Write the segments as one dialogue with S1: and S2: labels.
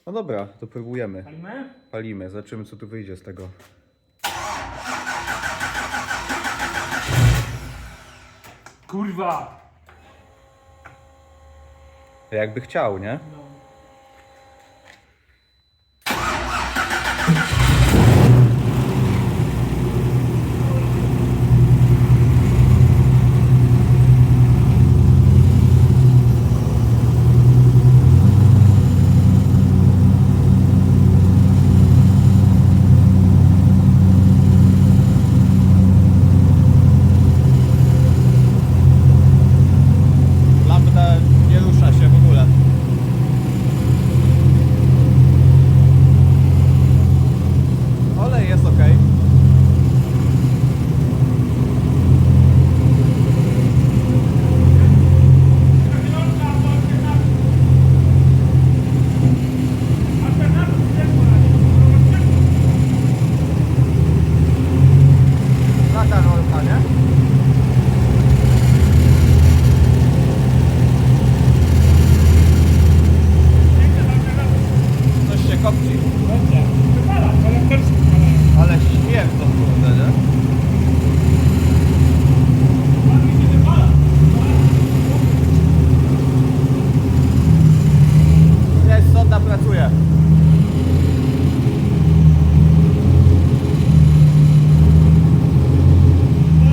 S1: No dobra, to próbujemy.
S2: Palimy?
S1: Palimy, zobaczymy co tu wyjdzie z tego.
S2: Kurwa!
S1: Jakby chciał, nie?
S2: No.
S1: Lambda nie rusza się w ogóle. Olej jest ok. Taka rolka, nie? Coś się kopci.
S2: Dobrze. Wypala, ale też
S1: Ale śmierdzą, kurde, nie? Jest, sonda pracuje.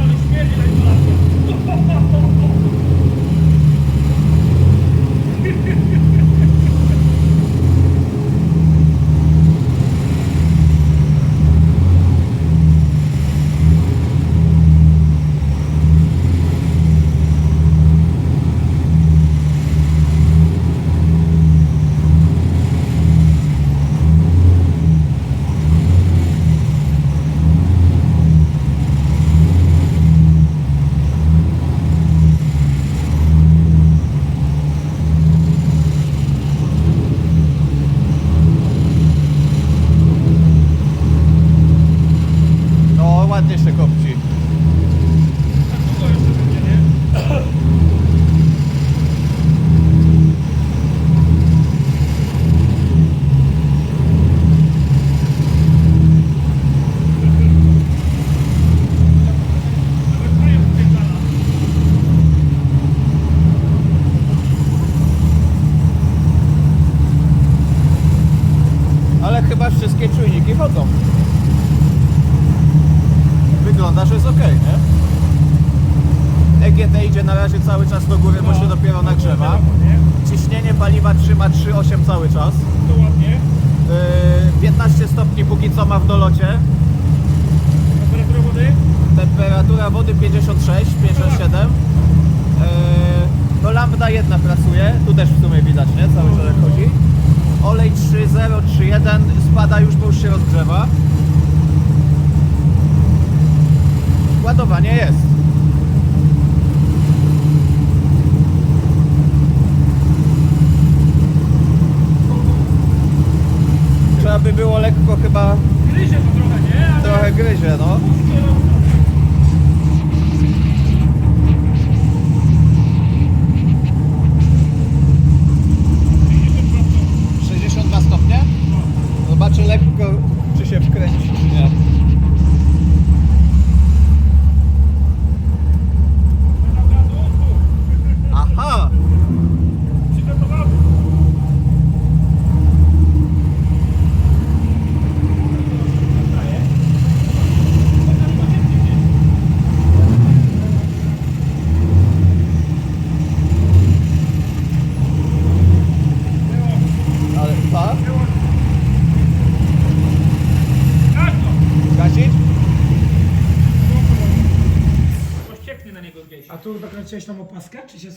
S2: ale śmierdzi na izolację.
S1: No, ładnie się kopci.
S2: Tak długo jeszcze będzie, nie? Nawet mają wypierdala.
S1: Ale chyba wszystkie czujniki chodzą. Wygląda, że jest ok, nie? EGT idzie na razie cały czas do góry, bo się dopiero nagrzewa.
S2: Nie?
S1: Ciśnienie paliwa trzyma 3,8 cały czas.
S2: To ładnie.
S1: 15 stopni póki co ma w dolocie.
S2: Temperatura wody?
S1: Temperatura wody 56, 57. No lambda jedna pracuje, tu też w sumie widać, nie? Cały czas jak chodzi. Olej 3,0, 3,1 spada już, bo już się rozgrzewa. Ładowanie jest. Trzeba by było lekko chyba,
S2: Gryzie to trochę, nie? Ale
S1: trochę gryzie, no.
S2: kierowca.
S1: 62 stopnie? Zobaczę lekko, czy się wkręci, czy nie. Aha!
S2: Przygotowany.
S1: Ale co?
S2: Gaźno.
S1: Gasić?
S2: Coś cieknie na niego gdzieś. A tu dokręciłeś tam opaskę, czy się